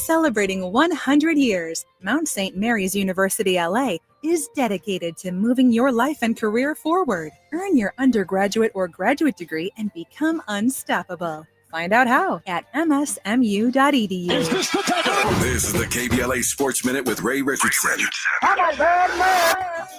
Celebrating 100 years, Mount St. Mary's University LA is dedicated to moving your life and career forward. Earn your undergraduate or graduate degree and become unstoppable. Find out how at msmu.edu. This is the KBLA Sports Minute with Ray Richardson.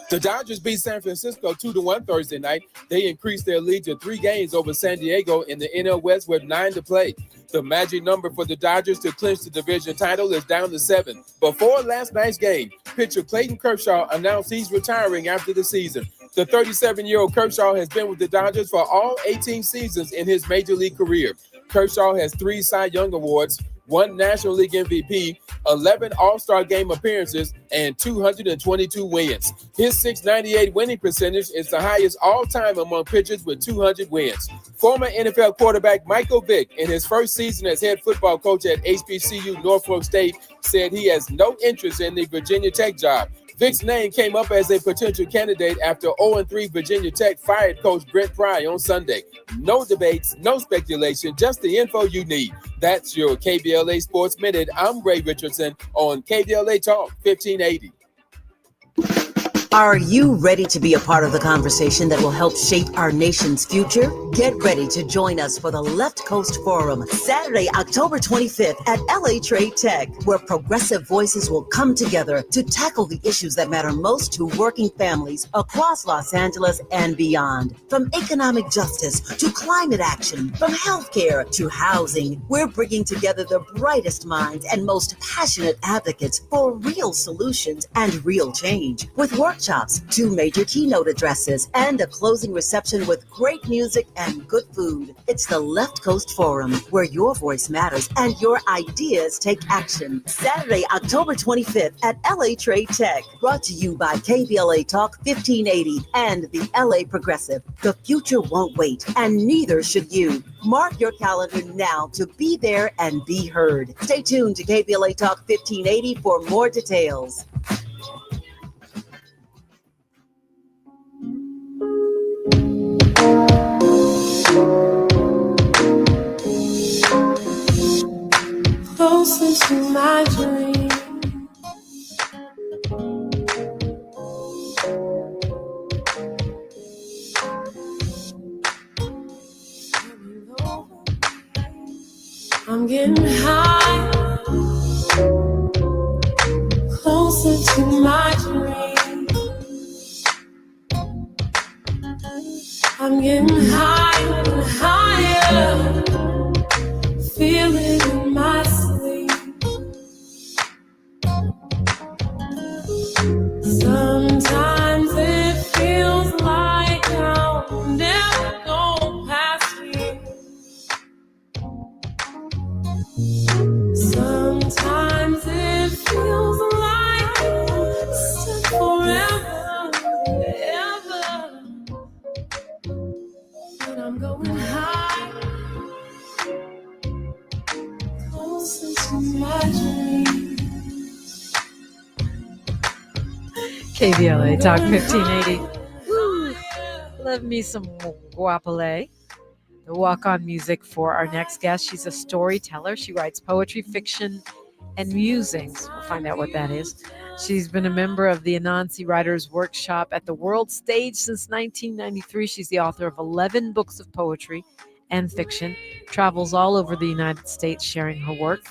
The Dodgers beat San Francisco 2-1 Thursday night. They increased their lead to 3 games over San Diego in the NL West with 9 to play. The magic number for the Dodgers to clinch the division title is down to 7. Before last night's game, pitcher Clayton Kershaw announced he's retiring after the season. The 37-year-old Kershaw has been with the Dodgers for all 18 seasons in his major league career. Kershaw has 3 Cy Young Awards, 1 National League MVP, 11 All-Star Game appearances, and 222 wins. His .698 winning percentage is the highest all-time among pitchers with 200 wins. Former NFL quarterback Michael Vick, in his first season as head football coach at HBCU Norfolk State, said he has no interest in the Virginia Tech job. Vick's name came up as a potential candidate after 0-3 Virginia Tech fired coach Brent Pry on Sunday. No debates, no speculation, just the info you need. That's your KBLA Sports Minute. I'm Ray Richardson on KBLA Talk 1580. Are you ready to be a part of the conversation that will help shape our nation's future? Get ready to join us for the Left Coast Forum, Saturday, October 25th at LA Trade Tech, where progressive voices will come together to tackle the issues that matter most to working families across Los Angeles and beyond. From economic justice to climate action, from healthcare to housing, we're bringing together the brightest minds and most passionate advocates for real solutions and real change. With workshops, 2 major keynote addresses, and a closing reception with great music and good food. It's the Left Coast Forum, where your voice matters and your ideas take action. Saturday, October 25th at LA Trade Tech. Brought to you by KBLA Talk 1580 and the LA Progressive. The future won't wait, and neither should you. Mark your calendar now to be there and be heard. Stay tuned to KBLA Talk 1580 for more details. Closer to my dream. I'm getting high, closer to my dream. I'm getting higher and higher, feel it in my sleep. Sometimes it feels like I'll never go past here. Sometimes it feels like it's stuck forever, ever. But I'm going high, closer to my dreams. KBLA Talk 1580. Woo. Love me some guapole. The walk-on music for our next guest. She's a storyteller. She writes poetry, fiction, and musings. We'll find out what that is. She's been a member of the Anansi Writers Workshop at the World Stage since 1993. She's the author of 11 books of poetry and fiction, travels all over the United States sharing her work.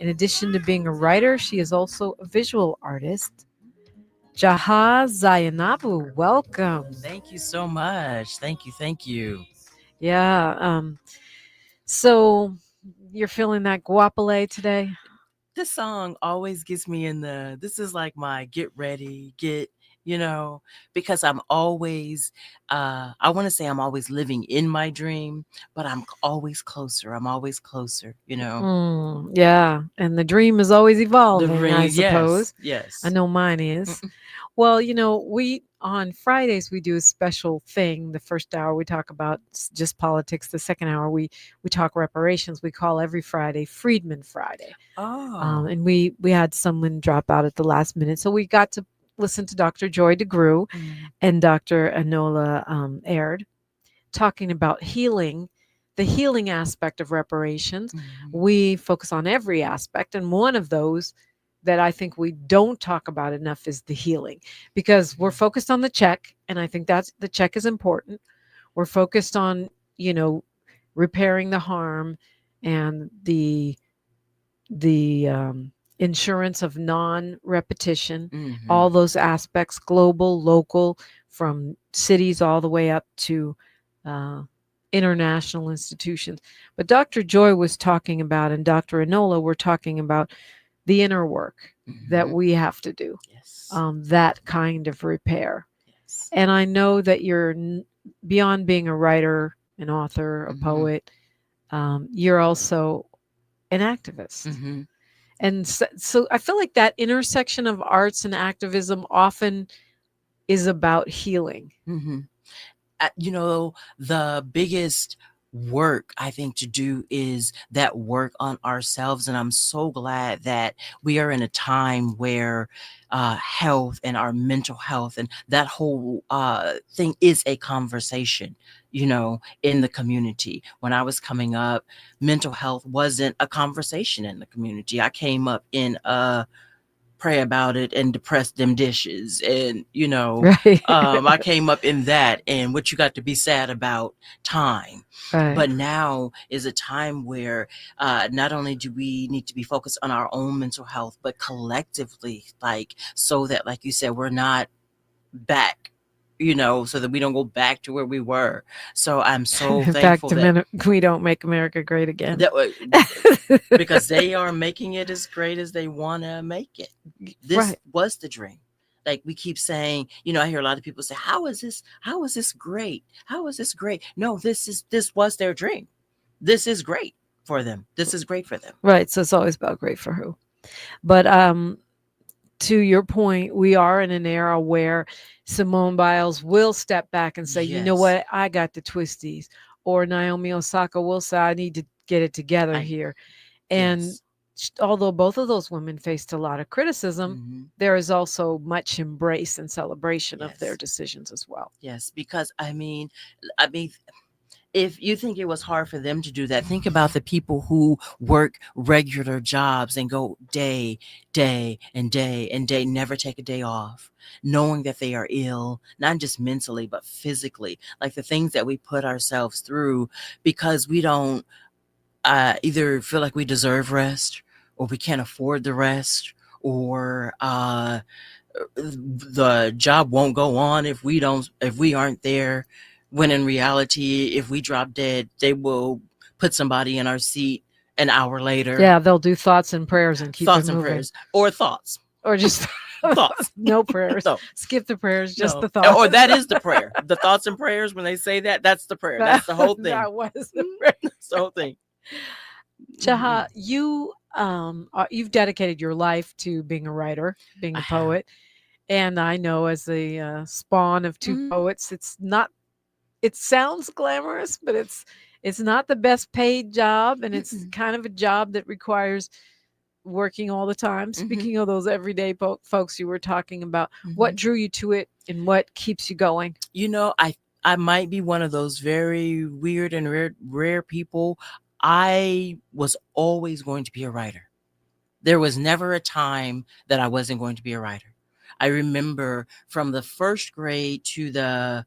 In addition to being a writer, she is also a visual artist. Jaha Zainabu, welcome. Thank you so much. Thank you. Yeah. So you're feeling that guapole today? This song always gets me in this is like my get ready, because I'm always, I want to say I'm always living in my dream, but I'm always closer. Yeah. And the dream is always evolving, I suppose. Yes. I know mine is. Well, we on Fridays, we do a special thing. The first hour, we talk about just politics. The second hour, we talk reparations. We call every Friday Freedman Friday. Oh. And we had someone drop out at the last minute. So we got to listen to Dr. Joy DeGruy and Dr. Enola Aird talking about healing the healing aspect of reparations. Mhm. We focus on every aspect, and one of those that I think we don't talk about enough is the healing, because we're focused on the check, and I think that's the check is important. We're focused on, repairing the harm and the insurance of non-repetition, all Mhm. those aspects, global, local, from cities all the way up to uh, international institutions. But Dr. Joy was talking about, and Dr. Enola were talking about the inner work that Mhm. we have to do, Yes. that kind of repair. Yes. And I know that you're beyond being a writer, an author, a Mhm. poet, you're also an activist. Mhm. And so I feel like that intersection of arts and activism often is about healing. Mhm. The biggest work I think to do is that work on ourselves. And I'm so glad that we are in a time where health and our mental health and that whole thing is a conversation, in the community. When I was coming up, mental health wasn't a conversation in the community. I came up in a pray about it and depress them dishes, and Right. I came up in that, and what you got to be sad about time. Right. But now is a time where not only do we need to be focused on our own mental health, but collectively, so that, like you said, we're not back, so that we don't go back to where we were. So I'm so Back thankful to that we don't make America great again. because they are making it as great as they want to make it. This Right. was the dream. Like we keep saying, I hear a lot of people say, how is this great? How is this great? No, this was their dream. This is great for them. This is great for them. Right. So it's always about great for who. But to your point, we are in an era where Simone Biles will step back and say, you know Yes. what, I got the twisties. Or Naomi Osaka will say, I need to get it together here. And Yes. although both of those women faced a lot of criticism, Mhm. there is also much embrace and celebration of their Yes. decisions as well. Yes, because I mean, if you think it was hard for them to do that, think about the people who work regular jobs and go day, and day, never take a day off, knowing that they are ill, not just mentally, but physically. Like the things that we put ourselves through because we don't either feel like we deserve rest, or we can't afford the rest, or the job won't go on if we aren't there, when in reality, if we drop dead, they will put somebody in our seat an hour later. Yeah, they'll do thoughts and prayers and keep Thoughts it and moving. prayers, or thoughts, Or just thoughts. no prayers. No. Skip the prayers, just No. the thoughts. Or that is the prayer. The thoughts and prayers, when they say that's the prayer. That's the whole thing. That was the prayer. That's the whole thing. Jaha, you've dedicated your life to being a writer, being I a have. poet, and I know as a spawn of two poets, it sounds glamorous, but it's not the best paid job, and it's kind of a job that requires working all the time. Speaking of those everyday folks you were talking about, what drew you to it and what keeps you going? I might be one of those very weird and rare people. I was always going to be a writer. There was never a time that I wasn't going to be a writer. I remember from the first grade to the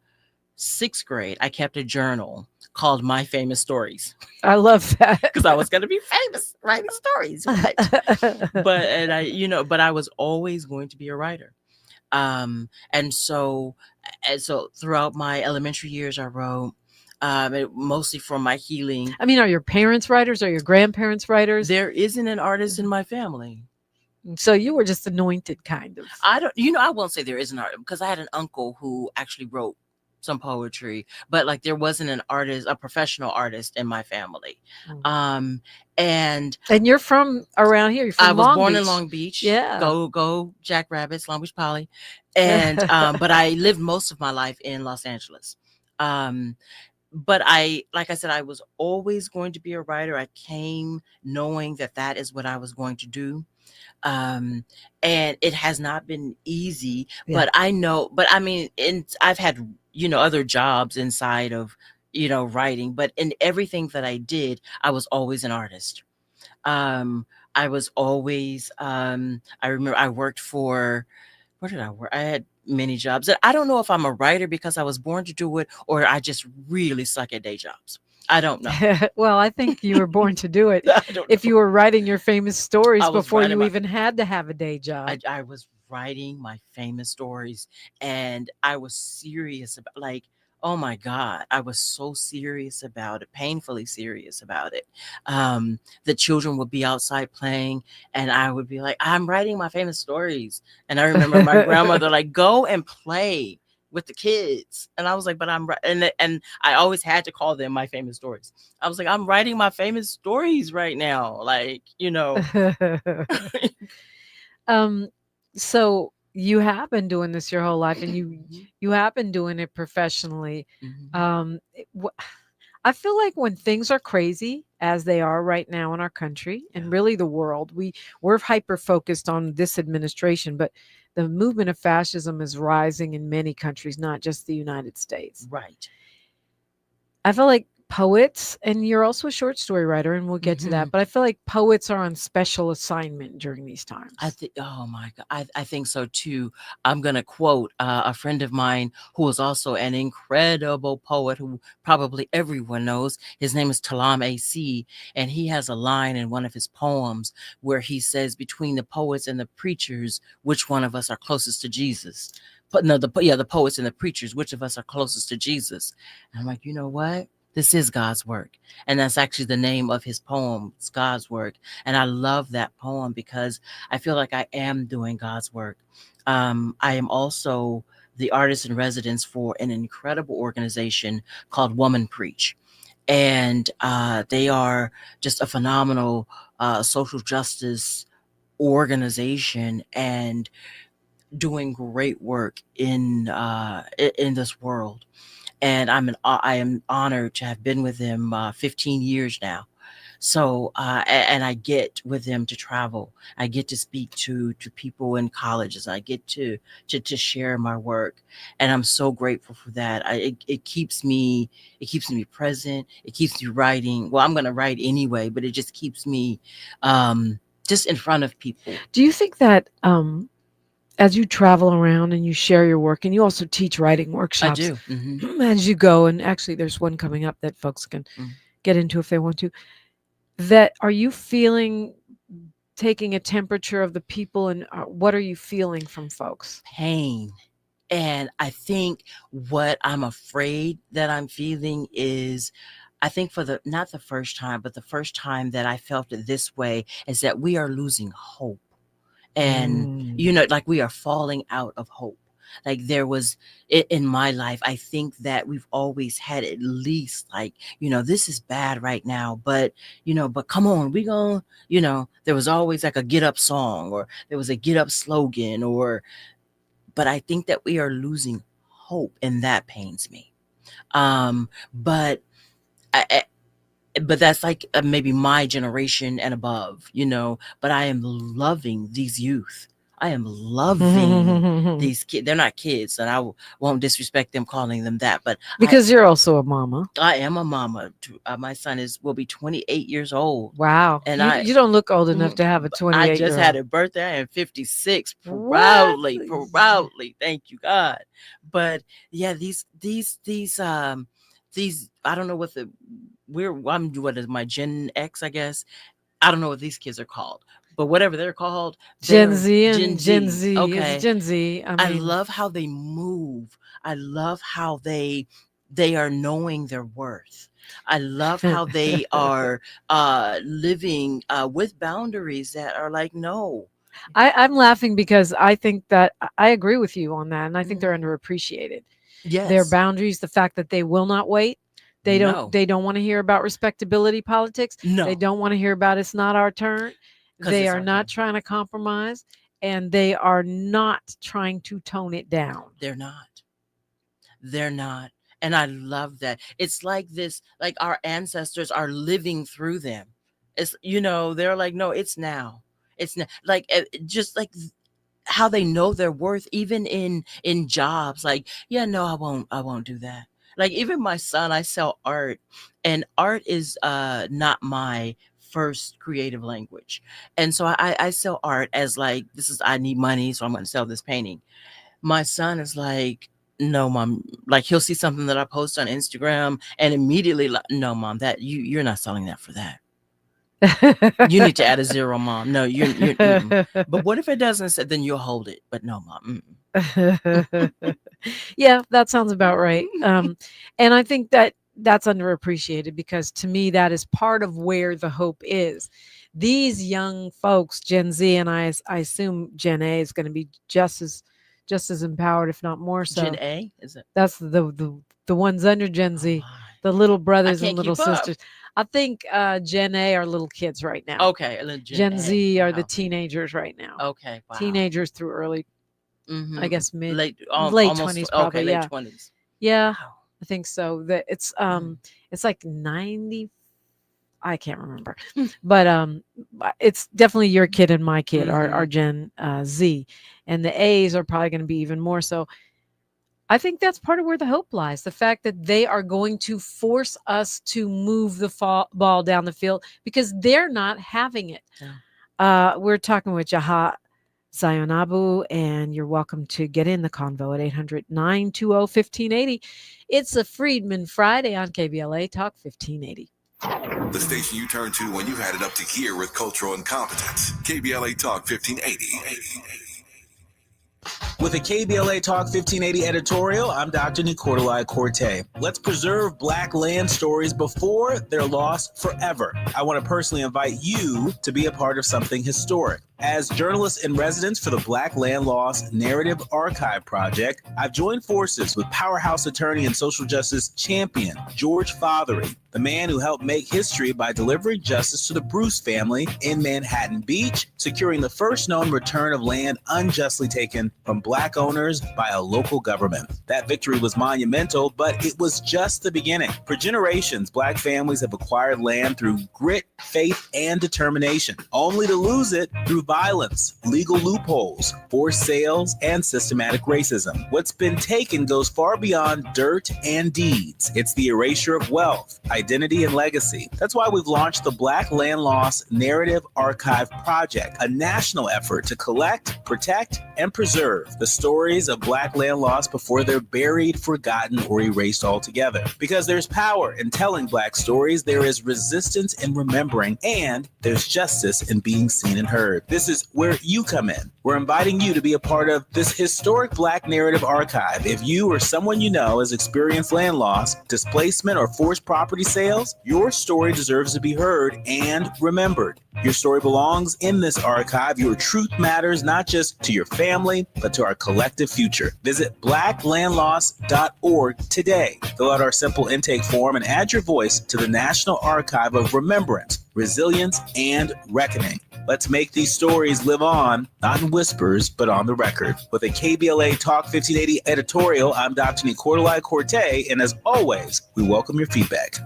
6th grade, I kept a journal called My Famous Stories. I love that. Because I was going to be famous writing stories. Right? But I was always going to be a writer. And so throughout my elementary years, I wrote, mostly for my healing. I mean, are your parents writers? Are your grandparents writers? There isn't an artist in my family. So you were just anointed, kind of. I won't say there is an artist, because I had an uncle who actually wrote some poetry, but like there wasn't an artist, a professional artist in my family. And you're from around here. You're from I was Long born Beach. in Long Beach. Yeah. Go Jackrabbits, Long Beach Poly. And but I lived most of my life in Los Angeles. But like I said, I was always going to be a writer. I came knowing that is what I was going to do. And it has not been easy, but I know, but I mean, I've had, other jobs inside of, writing, but in everything that I did, I was always an artist. Um, I was always, I remember I worked for, where did I work? I had many jobs. And I don't know if I'm a writer because I was born to do it or I just really suck at day jobs. I don't know. Well, I think you were born to do it. I don't If know. you were writing your famous stories I was before writing you my, even had to have a day job. I was writing my famous stories and I was serious about oh my God, I was so serious about it, painfully serious about it. The children would be outside playing and I would be like, I'm writing my famous stories. And I remember my grandmother like, go and play with the kids. And I was like, but and I always had to call them my famous stories. I was like, I'm writing my famous stories right now. um, so you have been doing this your whole life, and you have been doing it professionally. Mhm. I feel like when things are crazy, as they are right now in our country and Yeah. really the world, we're hyper focused on this administration, but the movement of fascism is rising in many countries, not just the United States. Right. I feel like poets, and you're also a short story writer, and we'll get to that, Mhm. but I feel like poets are on special assignment during these I times. think, oh my God, I think so too. I'm going to quote a friend of mine who is also an incredible poet who probably everyone knows. His name is Talam AC, and he has a line in one of his poems where he says, between the poets and the preachers, which one of us are closest to Jesus? But no, the poets and the preachers, which of us are closest to Jesus? And I'm like, you know what? This is God's work. And that's actually the name of his poem. It's God's work. And I love that poem because I feel like I am doing God's work. I am also the artist in residence for an incredible organization called Woman Preach. And they are just a phenomenal social justice organization and doing great work in this world. And I am honored to have been with them 15 years now. So and I get with them to travel. I get to speak to people in colleges. I get to share my work, and I'm so grateful for that. It keeps me present. It keeps me writing. Well, I'm going to write anyway, but it just keeps me just in front of people. Do you think that as you travel around and you share your work, and you also teach writing I workshops do. as you go, and actually there's one coming up that folks can Mm. get into if they want to, that are you feeling, taking a temperature of the people, and what are you feeling from folks? Pain. And I think what I'm afraid that I'm feeling is, I think for the not the first time, but the first time that I felt it this way is that we are losing hope. And like we are falling out of hope. Like there was in my life, I think that we've always had at least this is bad right now, but but come on, we gonna, there was always like a get up song, or there was a get up slogan, but I think that we are losing hope, and that pains me. But but that's like maybe my generation and above, but I am loving these youth. I am loving these kids. They're not kids, and won't disrespect them calling them that, but Because you're also a mama. I am a mama. My son will be 28 years old. Wow. And you don't look old enough to have a but 28 I just year had old. a birthday. I am 56. What? Proudly. Thank you, God. But yeah, these I don't know what is my Gen X, I guess. I don't know what these kids are called, but whatever they're called, Gen they're Z and Gen Gen Z. Z. Okay. It's Gen Z. I love how they move. I love how they are knowing their worth. I love how they are living with boundaries that are like, no. I'm laughing because I think that I agree with you on that, and I think they're underappreciated. Their Yes. boundaries, the fact that they will not wait. They No. don't want to hear about respectability politics. No. They don't want to hear about it's not our turn. 'Cause They it's are our not turn. trying to compromise, and they are not trying to tone it down. They're not. They're not. And I love that. It's like this, like our ancestors are living through them. It's, they're like, no, it's now. It's like, just like how they know their worth, even in jobs. Like, yeah, no, I won't do that. Like even my son, I sell art, and art is not my first creative language. And so I sell art as like, this is, I need money, so I'm going to sell this painting. My son is like, no, mom. Like he'll see something that I post on Instagram and immediately like, no, mom, that you're not selling that for that. You need to add a zero, mom. No, you're but what if it doesn't say, then you'll hold it. But no, mom. Yeah, that sounds about right. And I think that that's underappreciated because to me, that is part of where the hope is. These young folks, Gen Z, and I assume Gen A is going to be just as empowered, if not more so. Gen A, is it? That's the ones under Gen Z, my. the little brothers and can't little keep up. sisters. I think Gen A are little kids right now. Okay, and then Gen A, Z are the wow. teenagers right now. Okay, wow. Teenagers through early, Mhm. I guess mid late late almost 20s probably. okay, late Yeah. 20s. Yeah, Wow. I think so. That it's like 90. I can't remember, but it's definitely your kid and my kid, our Gen Z, and the A's are probably going to be even more so. I think that's part of where the hope lies. The fact that they are going to force us to move the ball down the field because they're not having it. Yeah. We're talking with Jaha Zainabu, and you're welcome to get in the convo at 800-920-1580. It's a Friedman Friday on KBLA Talk 1580. The station you turn to when you've had it up to here with cultural incompetence. KBLA Talk 1580. With a KBLA Talk 1580 editorial, I'm Dr. Nicolai Corte. Let's preserve Black land stories before they're lost forever. I want to personally invite you to be a part of something historic. As journalist in residence for the Black Land Lost Narrative Archive Project, I've joined forces with powerhouse attorney and social justice champion George Fothery, the man who helped make history by delivering justice to the Bruce family in Manhattan Beach, securing the first known return of land unjustly taken from Black owners by a local government. That victory was monumental, but it was just the beginning. For generations, Black families have acquired land through grit, faith, and determination, only to lose it through violence, legal loopholes, forced sales, and systematic racism. What's been taken goes far beyond dirt and deeds. It's the erasure of wealth, identity, and legacy. That's why we've launched the Black Land Lost Narrative Archive Project, a national effort to collect, protect, and preserve the stories of Black land lost before they're buried, forgotten, or erased altogether. Because there's power in telling Black stories, there is resistance in remembering, and there's justice in being seen and heard. This is where you come in. We're inviting you to be a part of this historic Black narrative archive. If you or someone you know has experienced land loss, displacement, or forced property sales, your story deserves to be heard and remembered. Your story belongs in this archive. Your truth matters not just to your family, but to our collective future. Visit blacklandlost.org today. Fill out our simple intake form and add your voice to the National Archive of Remembrance, Resilience, and Reckoning. Let's make these stories live on, not in whispers, but on the record. With a KBLA Talk 1580 editorial, I'm Dr. Nicolai Corte, and as always, we welcome your feedback.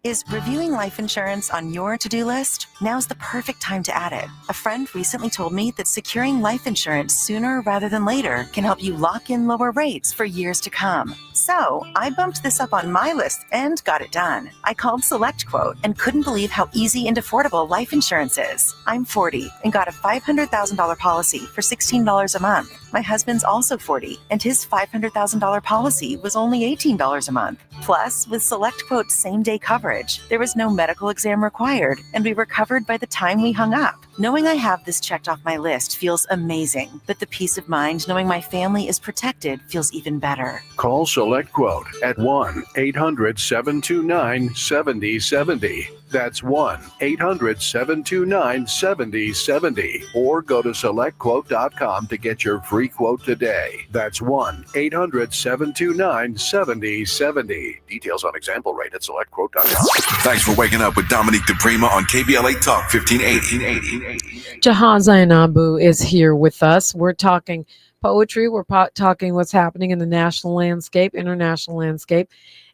Is reviewing life insurance on your to-do list? Now's the perfect time to add it. A friend recently told me that securing life insurance sooner rather than later can help you lock in lower rates for years to come. So I bumped this up on my list and got it done. I called SelectQuote and couldn't believe how easy and affordable life insurance is. I'm 40 and got a $500,000 policy for $16 a month. My husband's also 40 and his $500,000 policy was only $18 a month. Plus, with SelectQuote's same-day coverage, there was no medical exam required, and we were covered by the time we hung up. Knowing I have this checked off my list feels amazing, but the peace of mind knowing my family is protected feels even better. Call SelectQuote at 1-800-729-7070. That's 1-800-729-7070. Or go to SelectQuote.com to get your free quote today. That's 1-800-729-7070. Details on example rate at SelectQuote.com. Thanks for waking up with Dominique DiPrima on KBLA Talk 1580. Jaha Zainabu is here with us. We're talking poetry. We're talking what's happening in the national landscape, international landscape,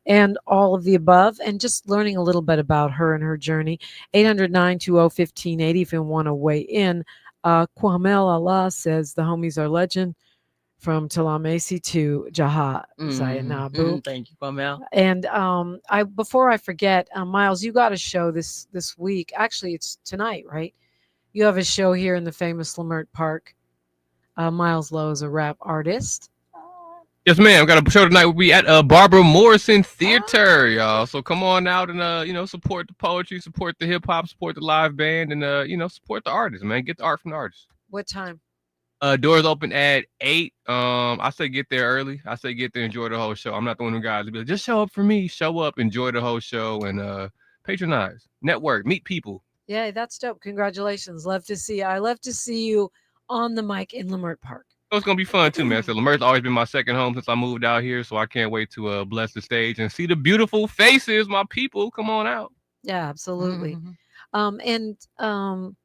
and all of the above, and just learning a little bit about her and her journey. 800-920-1580 if you want to weigh in. Kwamel Allah says the homies are legend. from Talamesi to Jaha Zainabu. Thank you, Pamela. And I before I forget, Miles, you got a show this week. Actually, it's tonight, right? You have a show here in the famous Leimert Park. Miles Lowe is a rap artist. Yes, ma'am. Got a show tonight. We'll be at Barbara Morrison Theater, y'all. So come on out and support the poetry, support the hip hop, support the live band, and support the artists, man. Get the art from the artists. What time? Doors open at 8. I say get there early. I say get there, enjoy the whole show. I'm not the one of guys to be like, just show up for me. Show up, enjoy the whole show, and patronize, network, meet people. Yeah, that's dope. Congratulations. Love to see you. I love to see you on the mic in Leimert Park. It's gonna be fun too, man. So Leimert's always been my second home since I moved out here, so I can't wait to bless the stage and see the beautiful faces, my people. Come on out. Yeah, absolutely. Jaha,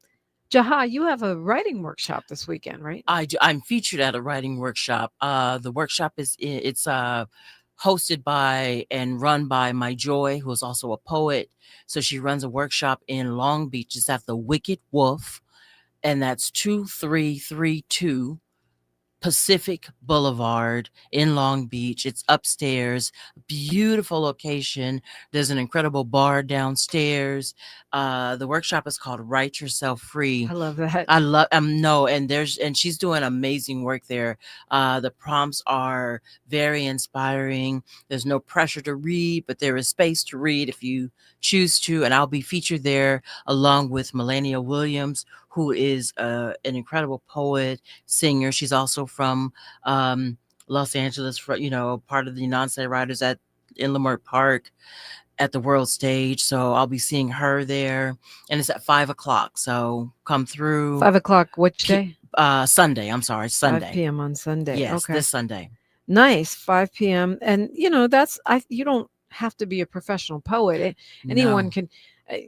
you have a writing workshop this weekend, right? I do. I'm featured at a writing workshop. The workshop is hosted by and run by my Joy, who is also a poet. So she runs a workshop in Long Beach. It's at the Wicked Wolf, and that's 2332 Pacific Boulevard in Long Beach. It's upstairs, beautiful location. There's an incredible bar downstairs. The workshop is called Write Yourself Free. I love that. I love and she's doing amazing work there. The prompts are very inspiring. There's no pressure to read, but there is space to read if you choose to. And I'll be featured there along with Melania Williams, who is an incredible poet, singer. She's also from Los Angeles, part of the Anansi Writers in Leimert Park at the World Stage. So I'll be seeing her there, and it's at 5:00. So come through. 5:00. Which day? Sunday. I'm sorry, Sunday. 5 p.m. on Sunday. Yes, okay. This Sunday. Nice. 5 p.m. And you don't have to be a professional poet. Anyone can.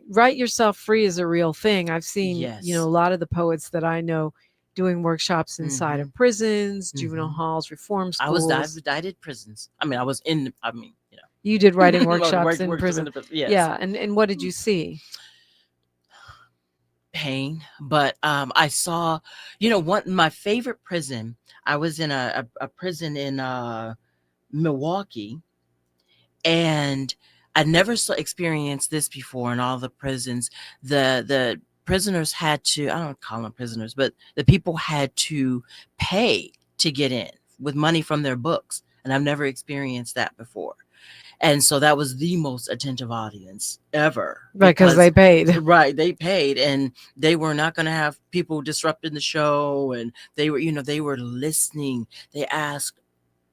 Write Yourself Free is a real thing. I've seen, a lot of the poets that I know doing workshops inside of prisons, juvenile halls, reform schools. I did prisons. You did writing workshops in prison. Yes. Yeah. And what did you see? Pain. But I saw, my favorite prison. I was in a prison in Milwaukee, and I never experienced this before in all the prisons. The prisoners had to, I don't call them prisoners, but the people had to pay to get in with money from their books. And I've never experienced that before. And so that was the most attentive audience ever. Right, because they paid. Right, they paid. And they were not going to have people disrupting the show. And they were listening. They asked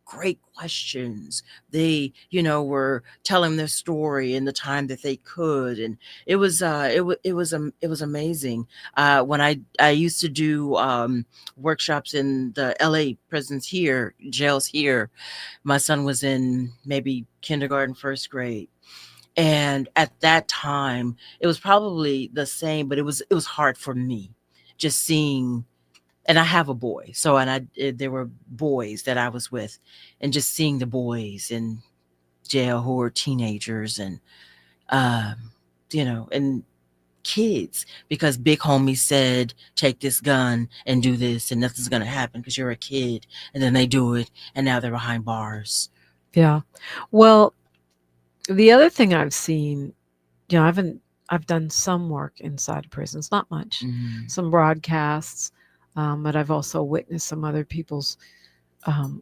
great questions. They, were telling their story in the time that they could, and it was amazing. When I used to do workshops in the LA prisons here, jails here, my son was in maybe kindergarten, first grade. And at that time, it was probably the same, but it was hard for me just seeing. And I have a boy, there were boys that I was with, and just seeing the boys in jail who were teenagers and, and kids, because big homie said, take this gun and do this and nothing's going to happen because you're a kid. And then they do it, and now they're behind bars. Yeah. Well, the other thing I've seen, I've done some work inside prisons, not much, some broadcasts. But I've also witnessed some other people's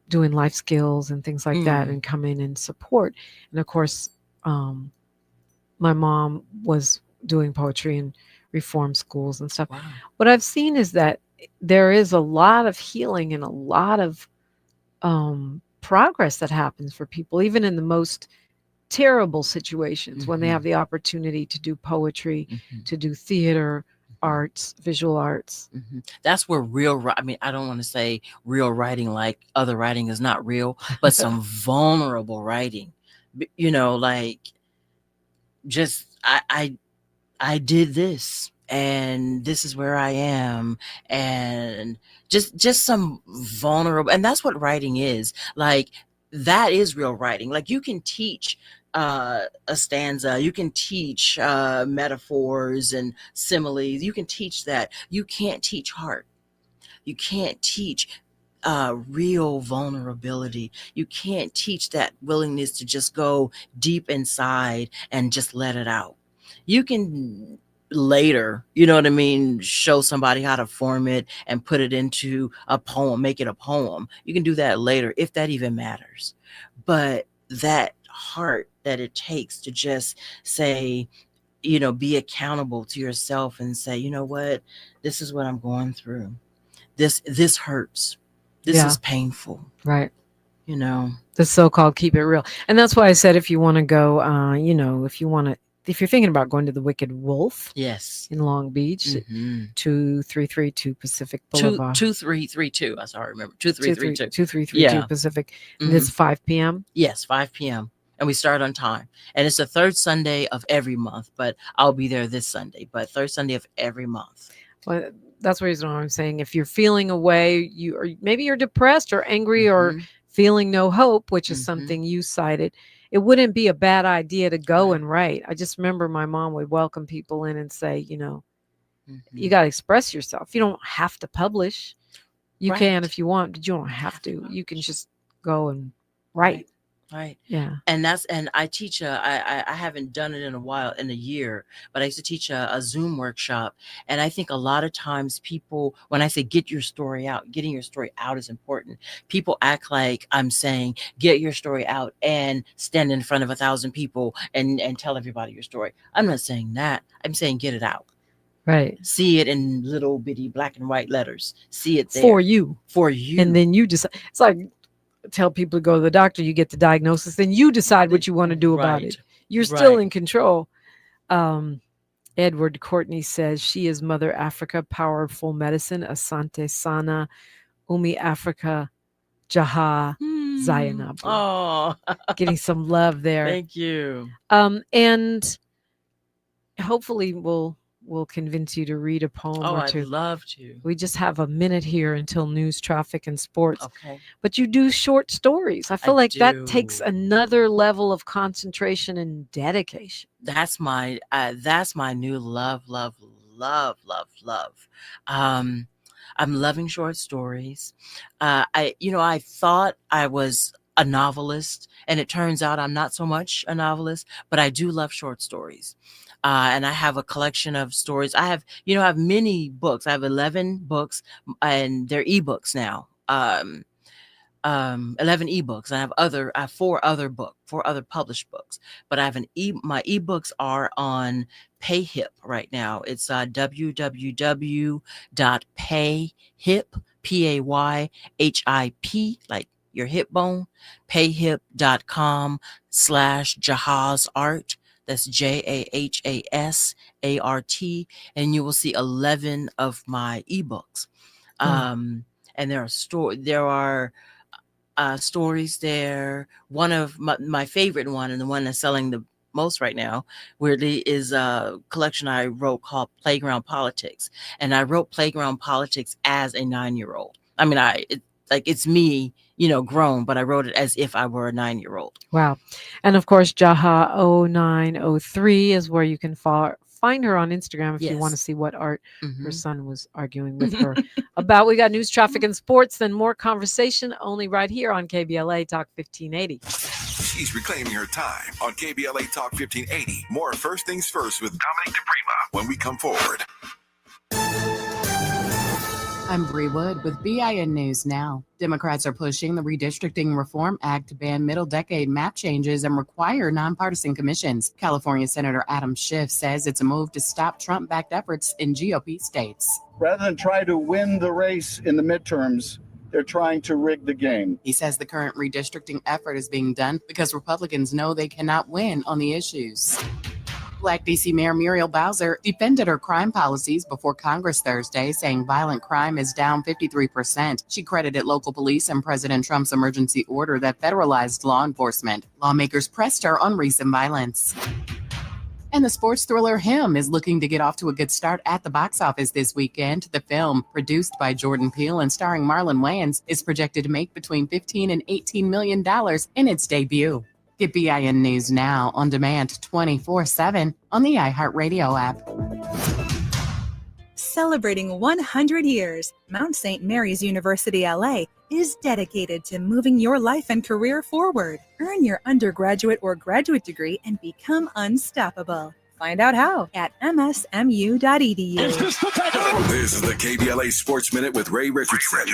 doing life skills and things like that, and come in and support. And of course, my mom was doing poetry in reform schools and stuff. Wow. What I've seen is that there is a lot of healing and a lot of progress that happens for people, even in the most terrible situations, when they have the opportunity to do poetry, to do theater, arts, visual arts. That's where I don't want to say real writing like other writing is not real, but some vulnerable writing, like just I did this and this is where I am, and just some vulnerable, and that's what writing is. Like, that is real writing. Like, you can teach a stanza, you can teach metaphors and similes, you can teach that. You can't teach heart, you can't teach real vulnerability. You can't teach that willingness to just go deep inside and just let it out. You can later, you know what I mean, show somebody how to form it and put it into a poem, make it a poem. You can do that later if that even matters. But that heart that it takes to just say, be accountable to yourself and say, you know what, this is what I'm going through. This hurts. This is painful. Right. The so-called keep it real. And that's why I said, if you want to go, if you're thinking about going to the Wicked Wolf, yes, in Long Beach, 2332 Pacific Boulevard. 2332. I sorry, remember 2332. 2332 Pacific. And it's 5 p.m. Yes, 5 p.m. And we start on time. And it's the third Sunday of every month, but I'll be there this Sunday, but third Sunday of every month. Well, that's the reason why I'm saying, if you're feeling away, maybe you're depressed or angry or feeling no hope, which is something you cited, it wouldn't be a bad idea to go and write. I just remember my mom would welcome people in and say, you got to express yourself. You don't have to publish. You can if you want, but you don't have to. You can just go and write. Right. Yeah. And I teach I haven't done it in a while, in a year, but I used to teach a Zoom workshop. And I think a lot of times people, when I say get your story out, getting your story out is important. People act like I'm saying, get your story out and stand in front of 1,000 people and tell everybody your story. I'm not saying that. I'm saying get it out. Right. See it in little bitty black and white letters. See it there. For you. And then you decide. It's like, tell people to go to the doctor, you get the diagnosis, then you decide what you want to do about it. You're still in control. Edward Courtney says, she is Mother Africa, powerful medicine, Asante Sana, Umi Africa, Jaha Zainabu. Oh, getting some love there. Thank you. And hopefully we'll convince you to read a poem or two. I'd love to. We just have a minute here until news, traffic, and sports. Okay. But you do short stories. I feel like that takes another level of concentration and dedication. That's my new love. I'm loving short stories. I thought I was a novelist, and it turns out I'm not so much a novelist, but I do love short stories. And I have a collection of stories. I have many books. I have 11 books, and they're ebooks now. 11 ebooks. I have four other published books. But I have my ebooks are on PayHip right now. It's www.payhip, PAYHIP, like your hip bone, payhip.com/Jahazart. That's JAHASART, and you will see 11 of my ebooks. And there are stories there. One of my favorite one, and the one that's selling the most right now, weirdly, is a collection I wrote called Playground Politics. And I wrote Playground Politics as a 9-year-old. I mean, it's me, grown, but I wrote it as if I were a 9-year-old. Wow. And of course, Jaha 0903 is where you can find her on Instagram if you want to see what art her son was arguing with her about. We got news, traffic, and sports, then more conversation only right here on KBLA Talk 1580. She's reclaiming her time on KBLA Talk 1580. More First Things First with Dominique DiPrima when we come forward. I'm Bree Wood with BIN News Now. Democrats are pushing the Redistricting Reform Act to ban middle-decade map changes and require nonpartisan commissions. California Senator Adam Schiff says it's a move to stop Trump-backed efforts in GOP states. Rather than try to win the race in the midterms, they're trying to rig the game. He says the current redistricting effort is being done because Republicans know they cannot win on the issues. Black D.C. Mayor Muriel Bowser defended her crime policies before Congress Thursday, saying violent crime is down 53%. She credited local police and President Trump's emergency order that federalized law enforcement. Lawmakers pressed her on recent violence. And the sports thriller Him is looking to get off to a good start at the box office this weekend. The film, produced by Jordan Peele and starring Marlon Wayans, is projected to make between $15 and $18 million in its debut. Get BIN News Now on demand 24/7 on the iHeartRadio app. Celebrating 100 years, Mount St. Mary's University LA is dedicated to moving your life and career forward. Earn your undergraduate or graduate degree and become unstoppable. Find out how at msmu.edu. This is the KBLA Sports Minute with Ray Richardson.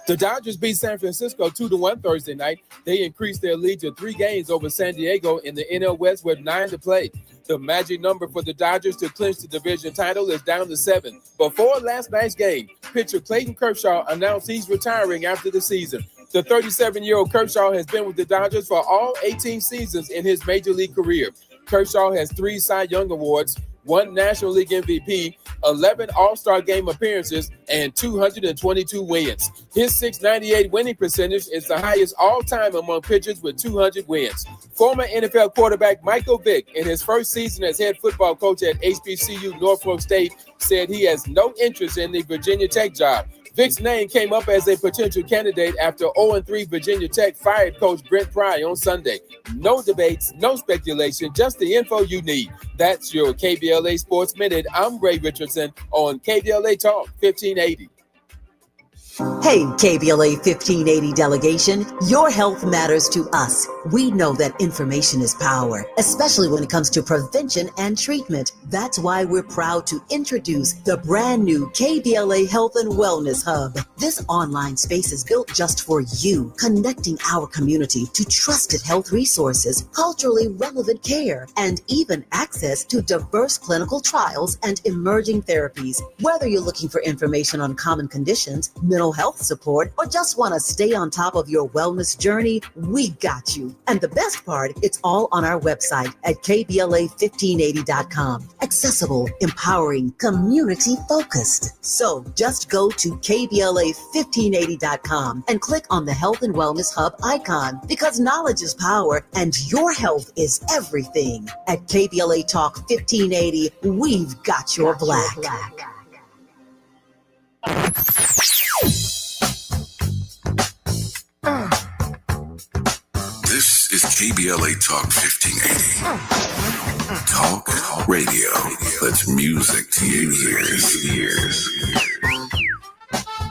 The Dodgers beat San Francisco 2-1 Thursday night. They increased their lead to 3 games over San Diego in the NL West with 9 to play. The magic number for the Dodgers to clinch the division title is down to 7. Before last night's game, pitcher Clayton Kershaw announced he's retiring after the season. The 37-year-old Kershaw has been with the Dodgers for all 18 seasons in his major league career. Kershaw has 3 Cy Young Awards, 1 National League MVP, 11 All-Star Game appearances, and 222 wins. His .698 winning percentage is the highest all-time among pitchers with 200 wins. Former NFL quarterback Michael Vick, in his first season as head football coach at HBCU Norfolk State, said he has no interest in the Virginia Tech job. Vick's name came up as a potential candidate after 0-3 Virginia Tech fired coach Brent Pry on Sunday. No debates, no speculation, just the info you need. That's your KBLA Sports Minute. I'm Ray Richardson on KBLA Talk 1580. Hey, KBLA 1580 delegation, your health matters to us. We know that information is power, especially when it comes to prevention and treatment. That's why we're proud to introduce the brand new KBLA Health and Wellness Hub. This online space is built just for you, connecting our community to trusted health resources, culturally relevant care, and even access to diverse clinical trials and emerging therapies. Whether you're looking for information on common conditions, mental health support, or just want to stay on top of your wellness journey, we got you. And the best part, it's all on our website at KBLA1580.com. Accessible, empowering, community-focused. So just go to KBLA1580.com and click on the Health and Wellness Hub icon, because knowledge is power and your health is everything. At KBLA Talk 1580, we've got your black. This is KBLA Talk 1580. Talk radio. That's music to your ears.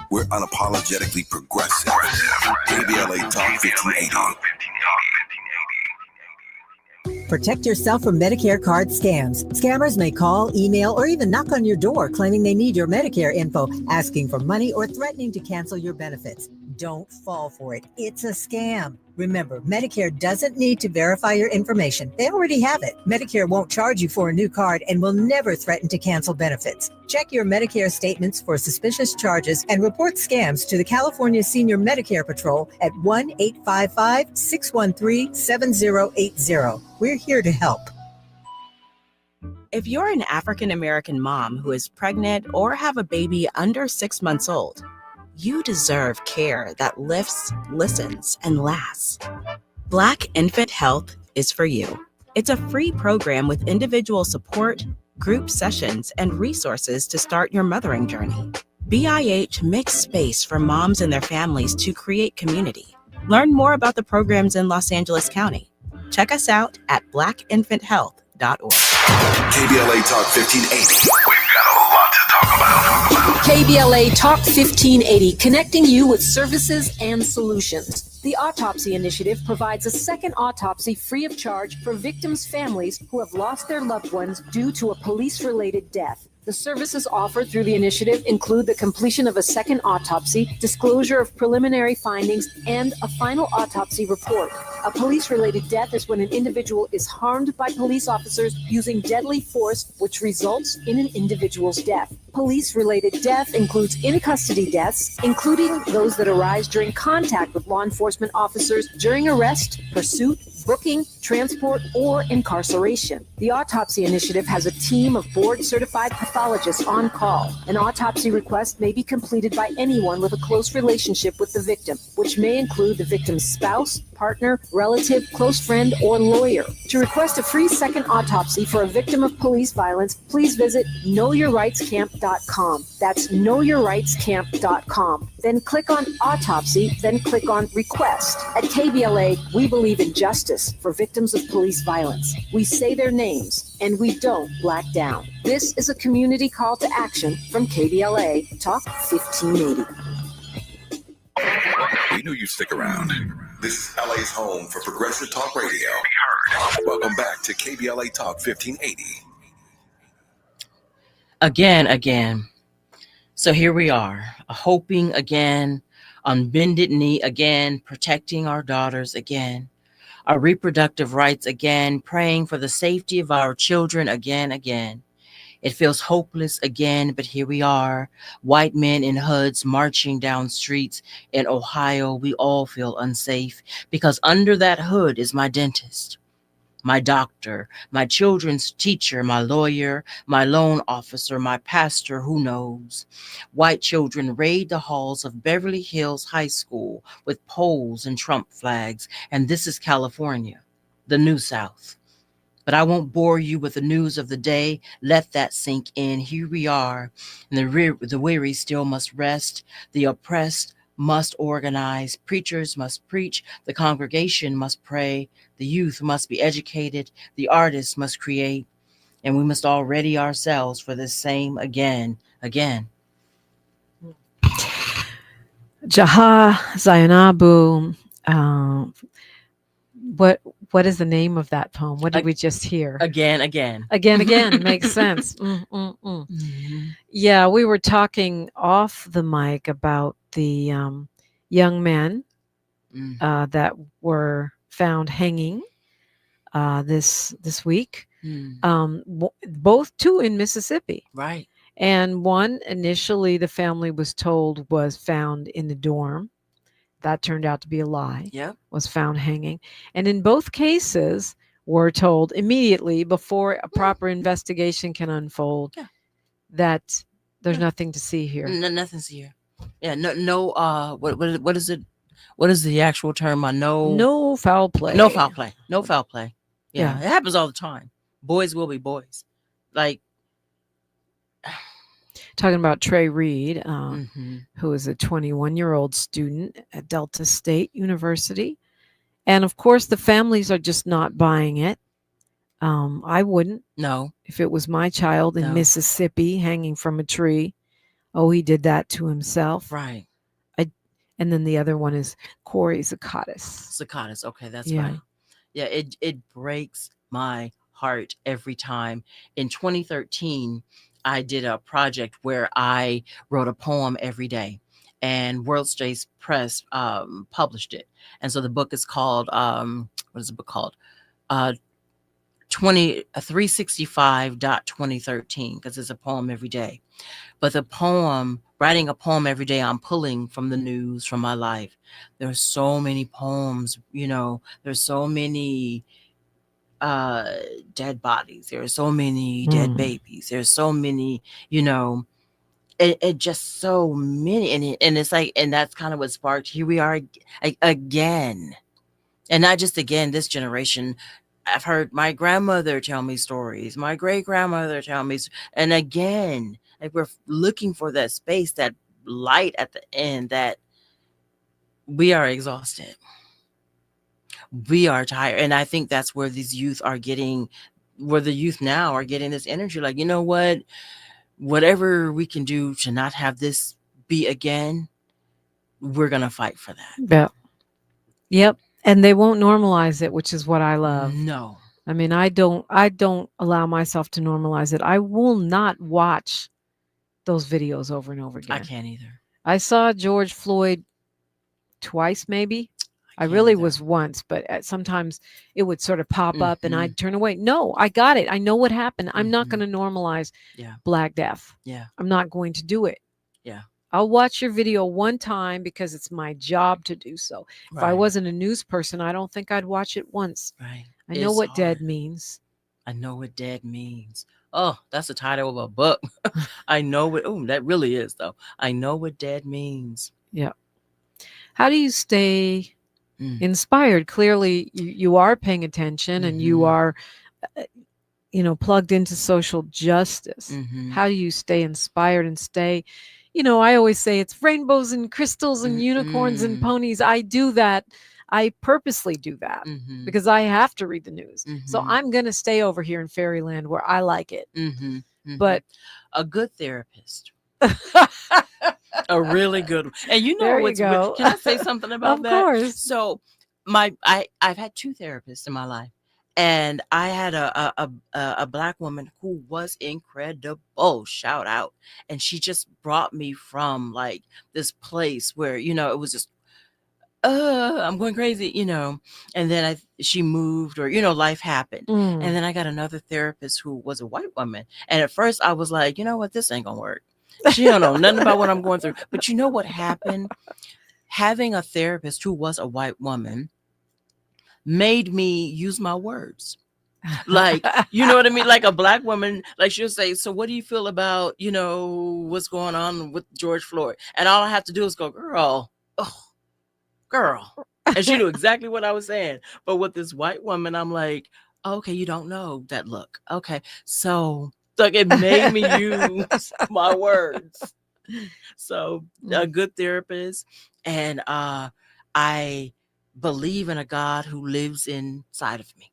We're unapologetically progressive. KBLA Talk 1580. Protect yourself from Medicare card scams. Scammers may call, email, or even knock on your door claiming they need your Medicare info, asking for money or threatening to cancel your benefits. Don't fall for it. It's a scam. Remember, Medicare doesn't need to verify your information. They already have it. Medicare won't charge you for a new card and will never threaten to cancel benefits. Check your Medicare statements for suspicious charges and report scams to the California Senior Medicare Patrol at 1-855-613-7080. We're here to help. If you're an African American mom who is pregnant or have a baby under 6 months old, you deserve care that lifts, listens, and lasts. Black Infant Health is for you. It's a free program with individual support, group sessions, and resources to start your mothering journey. BIH makes space for moms and their families to create community. Learn more about the programs in Los Angeles County. Check us out at blackinfanthealth.org. KBLA Talk 1580. We've got a lot to talk about. KBLA Talk 1580, connecting you with services and solutions. The Autopsy Initiative provides a second autopsy free of charge for victims' families who have lost their loved ones due to a police-related death. The services offered through the initiative include the completion of a second autopsy, disclosure of preliminary findings, and a final autopsy report. A police-related death is when an individual is harmed by police officers using deadly force, which results in an individual's death. Police-related death includes in-custody deaths, including those that arise during contact with law enforcement officers during arrest, pursuit, booking, transport, or incarceration. The Autopsy Initiative has a team of board-certified pathologists on call. An autopsy request may be completed by anyone with a close relationship with the victim, which may include the victim's spouse, partner, relative, close friend, or lawyer. To request a free second autopsy for a victim of police violence, please visit knowyourrightscamp.com. That's knowyourrightscamp.com. Then click on Autopsy, then click on Request. At KBLA, we believe in justice. justice for victims of police violence. We say their names and we don't black down. This is a community call to action from KBLA Talk 1580. We knew you'd stick around. This is LA's home for progressive talk radio. Welcome back to KBLA Talk 1580. Again. So here we are, hoping again, on bended knee again, protecting our daughters again, our reproductive rights again, praying for the safety of our children again. It feels hopeless again, but here we are, white men in hoods marching down streets in Ohio. We all feel unsafe because under that hood is my dentist, my doctor, my children's teacher, my lawyer, my loan officer, my pastor, who knows. White children raid the halls of Beverly Hills High School with poles and Trump flags, and this is California, the New South. But I won't bore you with the news of the day. Let that sink in. Here we are, and the weary still must rest. The oppressed must organize. Preachers must preach. The congregation must pray. The youth must be educated. The artists must create. And we must all ready ourselves for this same again. Jaha Zainabu. What is the name of that poem? What did we just hear? Again. Makes sense. Yeah, we were talking off the mic about the young men that were found hanging this week. Both two in Mississippi. Right. And one initially the family was told was found in the dorm. That turned out to be a lie. Yep. Was found hanging. And in both cases, were told immediately before a proper investigation can unfold that there's nothing to see here. Nothing to see here. Yeah, no what is it? What is the actual term? No foul play. No foul play. No foul play. Yeah. Yeah. It happens all the time. Boys will be boys. Like Talking about Trey Reed, who is a 21-year-old student at Delta State University. And of course, the families are just not buying it. I wouldn't. No. If it was my child in Mississippi hanging from a tree. Oh, he did that to himself. Right. And then the other one is Corey Zakatis. Okay, that's right. Yeah, it breaks my heart every time. In 2013, I did a project where I wrote a poem every day, and World States Press published it. And so the book is called, what is the book called? 365.2013, because it's a poem every day. But the poem, writing a poem every day, I'm pulling from the news, from my life. There's so many poems, there's so many dead bodies. There are so many dead babies. There's so many, it just so many. And it's like, and that's kind of what sparked, here we are again. And not just again, this generation. I've heard my grandmother tell me stories, my great grandmother tell me, and again, like we're looking for that space, that light at the end, that we are exhausted. We are tired. And I think that's where these youth are getting, where the youth now are getting this energy. Like, you know what? Whatever we can do to not have this be again, we're going to fight for that. Yeah. Yep. And they won't normalize it, which is what I love. No. I mean, I don't allow myself to normalize it. I will not watch those videos over and over again. I can't either. I saw George Floyd twice, maybe. I really was once, but sometimes it would sort of pop up and I'd turn away. No, I got it. I know what happened. I'm not going to normalize Black death. Yeah. I'm not going to do it. Yeah. I'll watch your video one time because it's my job to do so. If I wasn't a news person, I don't think I'd watch it once. Right. I know what dead means. I know what dead means. Oh, that's the title of a book. I know what, that really is though. I know what dead means. Yeah. How do you stay inspired? Clearly you are paying attention and you are plugged into social justice. How do you stay inspired and stay, I always say it's rainbows and crystals and unicorns and ponies. I do that. I purposely do that Mhm. because I have to read the news. So Mhm. I'm going to stay over here in fairyland where I like it. Mhm. But a good therapist. A really good one. And you know there you what's go. can I say something about Of that? course. So I've had 2 therapists in my life. And I had a black woman who was incredible, shout out. And she just brought me from like this place where, you know, it was just I'm going crazy, you know. And then she moved, or, you know, life happened. Mm. And then I got another therapist who was a white woman. And at first I was like, you know what, this ain't gonna work. She don't know nothing about what I'm going through. But you know what happened? Having a therapist who was a white woman made me use my words. Like, you know what I mean? Like a black woman, like she'll say, so what do you feel about, you know, what's going on with George Floyd? And all I have to do is go, girl, oh, girl. And she knew exactly what I was saying. But with this white woman, I'm like, okay, you don't know that look. Okay. So like it made me use my words. So a good therapist. And I believe in a God who lives inside of me.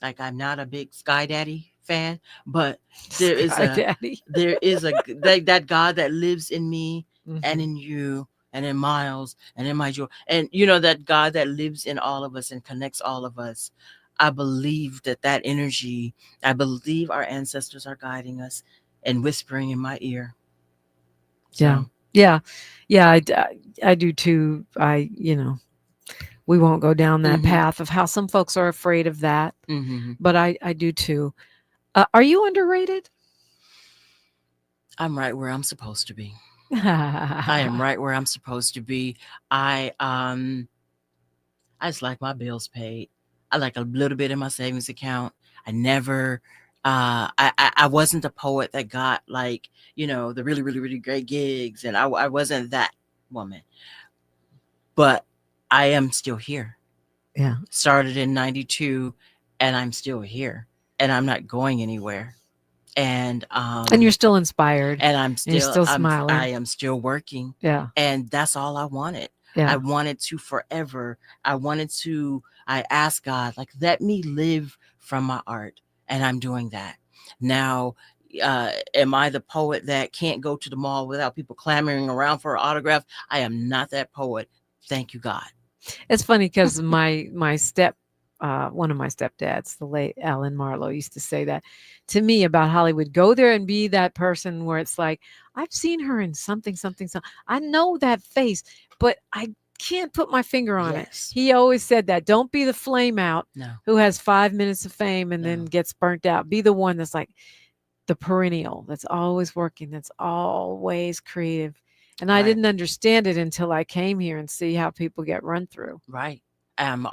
Like I'm not a big Sky Daddy fan, but there is that God that lives in me and in you and in Miles and in my joy. And you know, that God that lives in all of us and connects all of us. I believe that energy, I believe our ancestors are guiding us and whispering in my ear. Yeah. So. Yeah. Yeah. I do too. You know, we won't go down that path of how some folks are afraid of that, but I do too. Are you underrated? I'm right where I'm supposed to be. I am right where I'm supposed to be. I just like my bills paid. I like a little bit in my savings account. I never I wasn't the poet that got like, you know, the really, really, really great gigs. And I wasn't that woman. But I am still here. Yeah. Started in 92 and I'm still here. And I'm not going anywhere. And you're still inspired. And I'm still smiling. I am still working. Yeah. And that's all I wanted. Yeah. I wanted to forever. I asked God, like, let me live from my art. And I'm doing that. Now, am I the poet that can't go to the mall without people clamoring around for an autograph? I am not that poet. Thank you, God. It's funny because my one of my stepdads, the late Alan Marlowe, used to say that to me about Hollywood. Go there and be that person where it's like, I've seen her in something. I know that face, but I can't put my finger on it. He always said that. Don't be the flame out who has 5 minutes of fame and then gets burnt out. Be the one that's like the perennial, that's always working, that's always creative. And I didn't understand it until I came here and see how people get run through. Right. I'm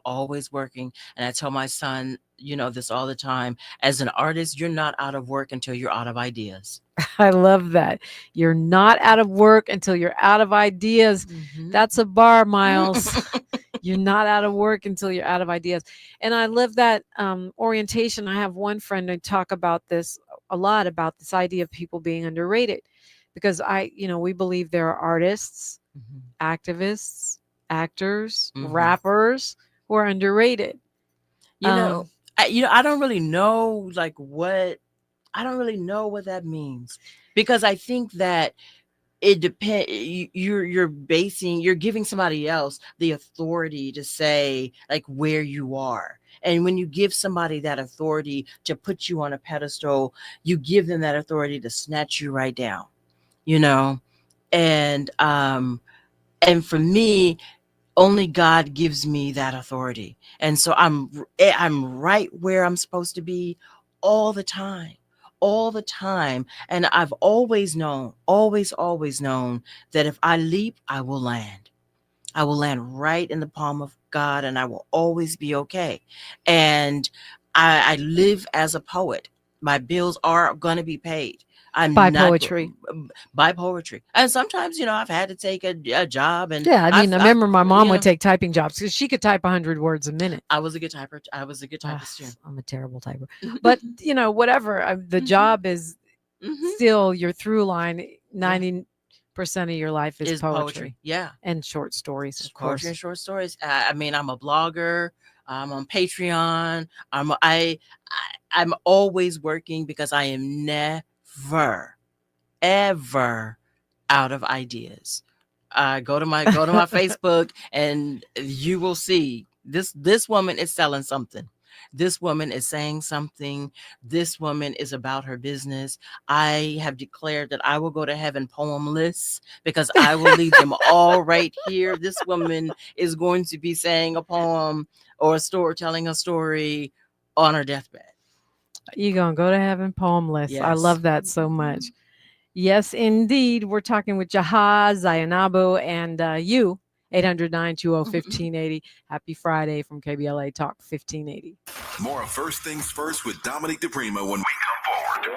always working. And I tell my son, you know, this all the time. As an artist, you're not out of work until you're out of ideas. I love that. You're not out of work until you're out of ideas. That's a bar, Miles. You're not out of work until you're out of ideas. And I love that orientation. I have one friend who talk about this a lot, about this idea of people being underrated. Because we believe there are artists, activists, actors, rappers who are underrated. I don't really know I don't really know what that means, because I think that it depends. You're giving somebody else the authority to say like where you are. And when you give somebody that authority to put you on a pedestal, you give them that authority to snatch you right down. You know, and for me, only God gives me that authority. And so I'm right where I'm supposed to be all the time. And I've always known that if I leap, I will land. I will land right in the palm of God, and I will always be okay. And I live as a poet. My bills are going to be paid. By poetry. And sometimes, I've had to take a job. And yeah, I remember my mom would take typing jobs because she could type 100 words a minute. I was a good typer. Too. I'm a terrible typer. But, whatever. The job is still your through line. of your life is poetry. Yeah. And short stories, of course. Poetry and short stories. I mean, I'm a blogger. I'm on Patreon. I'm always working because I am never, ever out of ideas. Go to my Facebook and you will see this woman is selling something. This woman is saying something. This woman is about her business. I have declared that I will go to heaven poemless because I will leave them all right here. This woman is going to be saying a poem or a story, telling a story on her deathbed. You're going to go to heaven poemless. Yes. I love that so much. Yes, indeed. We're talking with Jaha Zainabu and you, 800-920-1580. Happy Friday from KBLA Talk 1580. More of First Things First with Dominique DiPrima when we come forward.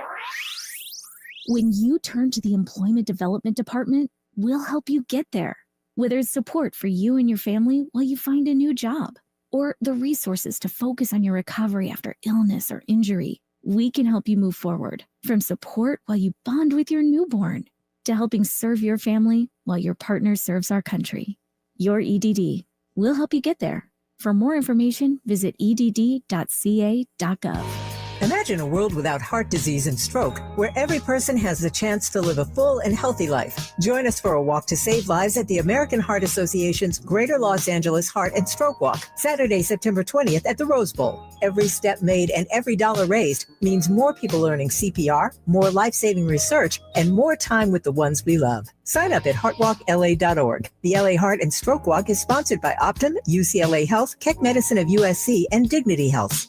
When you turn to the Employment Development Department, we'll help you get there. Whether it's support for you and your family while you find a new job, or the resources to focus on your recovery after illness or injury, we can help you move forward. From support while you bond with your newborn, to helping serve your family while your partner serves our country. Your EDD. We'll help you get there. For more information, visit edd.ca.gov. Imagine a world without heart disease and stroke, where every person has the chance to live a full and healthy life. Join us for a walk to save lives at the American Heart Association's Greater Los Angeles Heart and Stroke Walk, Saturday, September 20th at the Rose Bowl. Every step made and every dollar raised means more people learning CPR, more life-saving research, and more time with the ones we love. Sign up at heartwalkla.org. The LA Heart and Stroke Walk is sponsored by Optum, UCLA Health, Keck Medicine of USC, and Dignity Health.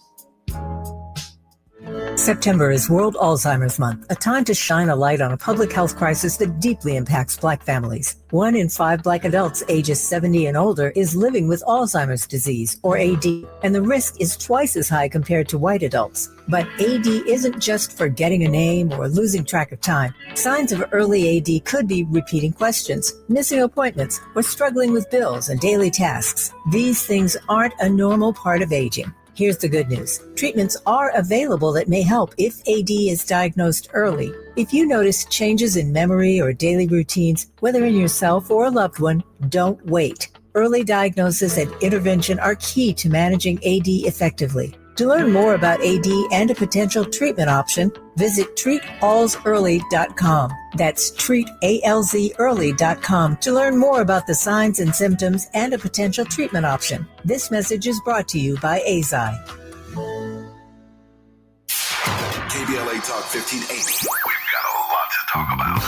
September is World Alzheimer's Month, a time to shine a light on a public health crisis that deeply impacts Black families. 1 in 5 Black adults ages 70 and older is living with Alzheimer's disease, or AD, and the risk is twice as high compared to white adults. But AD isn't just forgetting a name or losing track of time. Signs of early AD could be repeating questions, missing appointments, or struggling with bills and daily tasks. These things aren't a normal part of aging. Here's the good news. Treatments are available that may help if AD is diagnosed early. If you notice changes in memory or daily routines, whether in yourself or a loved one, don't wait. Early diagnosis and intervention are key to managing AD effectively. To learn more about AD and a potential treatment option, visit treatalsearly.com. That's treatalzearly.com to learn more about the signs and symptoms and a potential treatment option. This message is brought to you by AZI. KBLA Talk 1580. We've got a lot to talk about.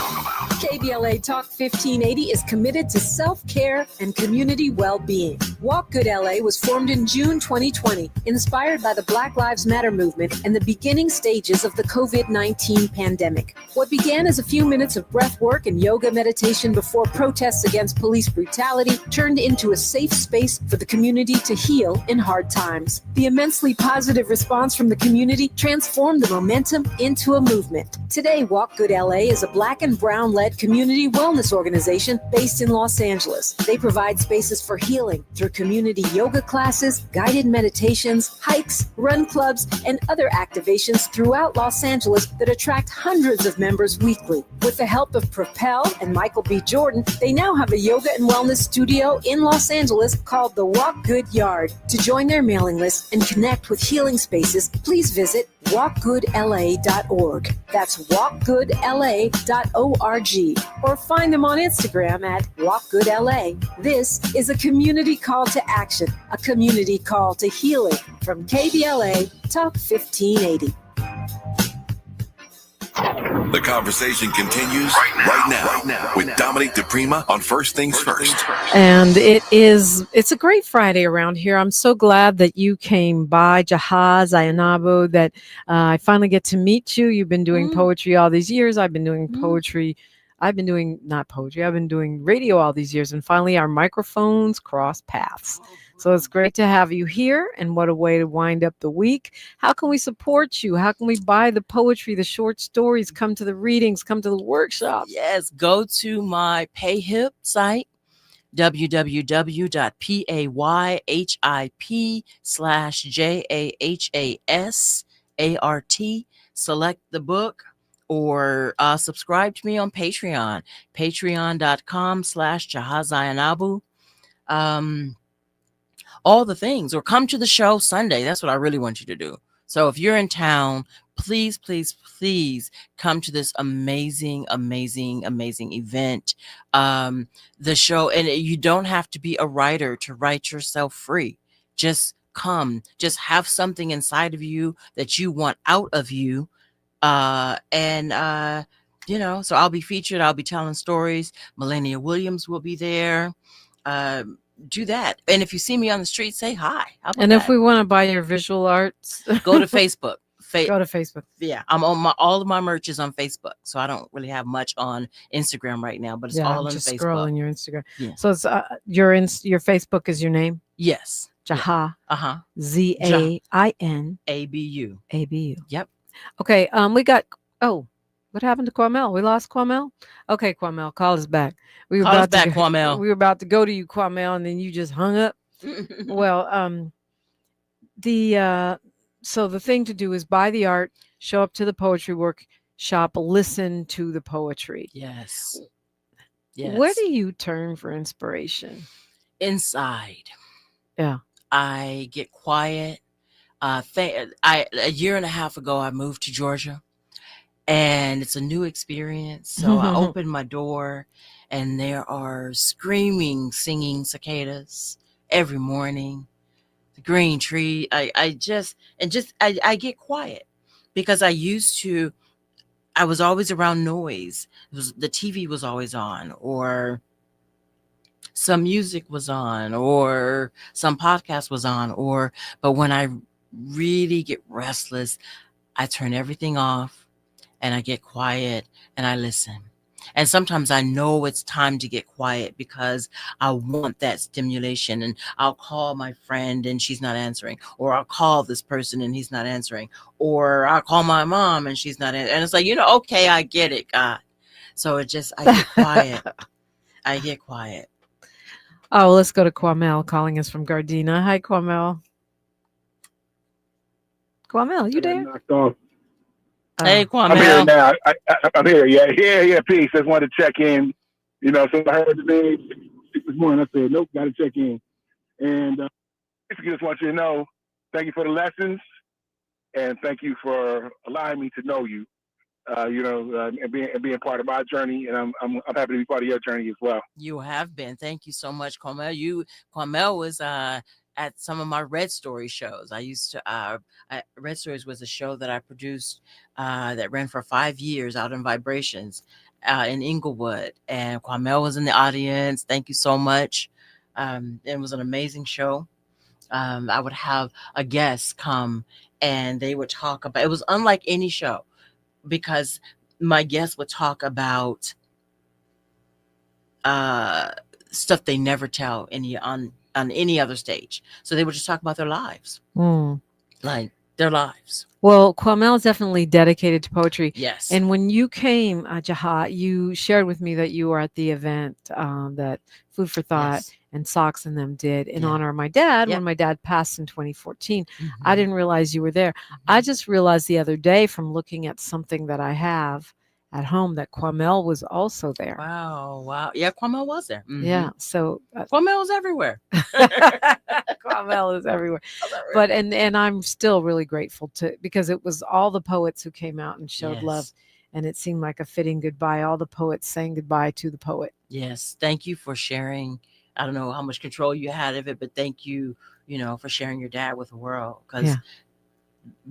KBLA Talk 1580 is committed to self-care and community well-being. Walk Good LA was formed in June 2020, inspired by the Black Lives Matter movement and the beginning stages of the COVID-19 pandemic. What began as a few minutes of breath work and yoga meditation before protests against police brutality turned into a safe space for the community to heal in hard times. The immensely positive response from the community transformed the momentum into a movement. Today, Walk Good LA is a Black and Brown-led community wellness organization based in Los Angeles. They provide spaces for healing through community yoga classes, guided meditations, hikes, run clubs, and other activations throughout Los Angeles that attract hundreds of members weekly. With the help of Propel and Michael B. Jordan, they now have a yoga and wellness studio in Los Angeles called the Walk Good Yard. To join their mailing list and connect with healing spaces, please visit walkgoodla.org. That's walkgoodla.org. Or find them on Instagram at walkgoodla. This is a community call to action, a community call to healing from KBLA Talk 1580. The conversation continues right now with Dominique DiPrima on First Things First. And it's a great Friday around here. I'm so glad that you came by, Jaha Zainabu, that I finally get to meet you. You've been doing poetry all these years. I've been doing poetry. I've been doing radio all these years. And finally, our microphones cross paths. So it's great to have you here. And what a way to wind up the week. How can we support you? How can we buy the poetry, the short stories, come to the readings, come to the workshops? Yes, go to my PayHip site, www.payhip/JAHASART. Select the book, or subscribe to me on Patreon, patreon.com/Jaha Zainabu. All the things, or come to the show Sunday. That's what I really want you to do. So if you're in town, please, please, please come to this amazing, amazing, amazing event. The show, and you don't have to be a writer to write yourself free. Just come, just have something inside of you that you want out of you. So I'll be featured. I'll be telling stories. Melania Williams will be there. Do that. And if you see me on the street, say hi. How about And if that? we want to buy your visual arts, Go to Facebook. Go to Facebook. Yeah, I'm on all of my merch is on Facebook, so I don't really have much on Instagram right now, but it's all I'm on just Facebook. scrolling your Instagram. Yeah. So it's your Facebook is your name? Yes. Jaha. Uh-huh. Zain ABU. ABU. Yep. Okay. We got. Oh, what happened to Kwamel? We lost Kwamel. Okay, Kwamel, call us back. We were Call us about to back, Kwamel. We were about to go to you, Kwamel, and then you just hung up. Well, so the thing to do is buy the art, show up to the poetry workshop, listen to the poetry. Yes. Where do you turn for inspiration? Inside. Yeah. I get quiet. A year and a half ago, I moved to Georgia, and it's a new experience. So I opened my door, and there are screaming, singing cicadas every morning. The green tree. I get quiet because I was always around noise. The TV was always on, or some music was on, or some podcast was on, but when I really get restless, I turn everything off and I get quiet and I listen. And sometimes I know it's time to get quiet because I want that stimulation, and I'll call my friend and she's not answering, or I'll call this person and he's not answering, or I'll call my mom and she's not answering. And it's like, okay, I get it, God. So I get quiet. I get quiet. Oh, let's go to Kwamel calling us from Gardena. Hi, Kwamel. Kwamel, you there? Knocked off. Hey, Kwamel. I'm here now. I'm here. Yeah. Peace. Just wanted to check in. So I heard the name this morning. I said, nope, got to check in. And basically, just want you to know, thank you for the lessons, and thank you for allowing me to know you. And being part of my journey, and I'm happy to be part of your journey as well. You have been. Thank you so much, Kwamel. Kwamel was at some of my Red Story shows. I used to Red Stories was a show that I produced that ran for 5 years out in Vibrations in Inglewood, and Kwamel was in the audience. Thank you so much. It was an amazing show. I would have a guest come, and they would talk about. It was unlike any show, because my guests would talk about stuff they never tell on any other stage. So they would just talk about their lives, like their lives. Well, Kwamel is definitely dedicated to poetry. Yes. And when you came, Jaha, you shared with me that you were at the event that Food for Thought and Socks and them did in honor of my dad when my dad passed in 2014. I didn't realize you were there. I just realized the other day from looking at something that I have at home that Kwamel was also there. Wow. Yeah, Kwamel was there. Yeah. So Kwamel was everywhere. Kwamel is everywhere. But and I'm still really grateful because it was all the poets who came out and showed love, and it seemed like a fitting goodbye. All the poets saying goodbye to the poet. Yes. Thank you for sharing. I don't know how much control you had of it, but thank you, for sharing your dad with the world. Because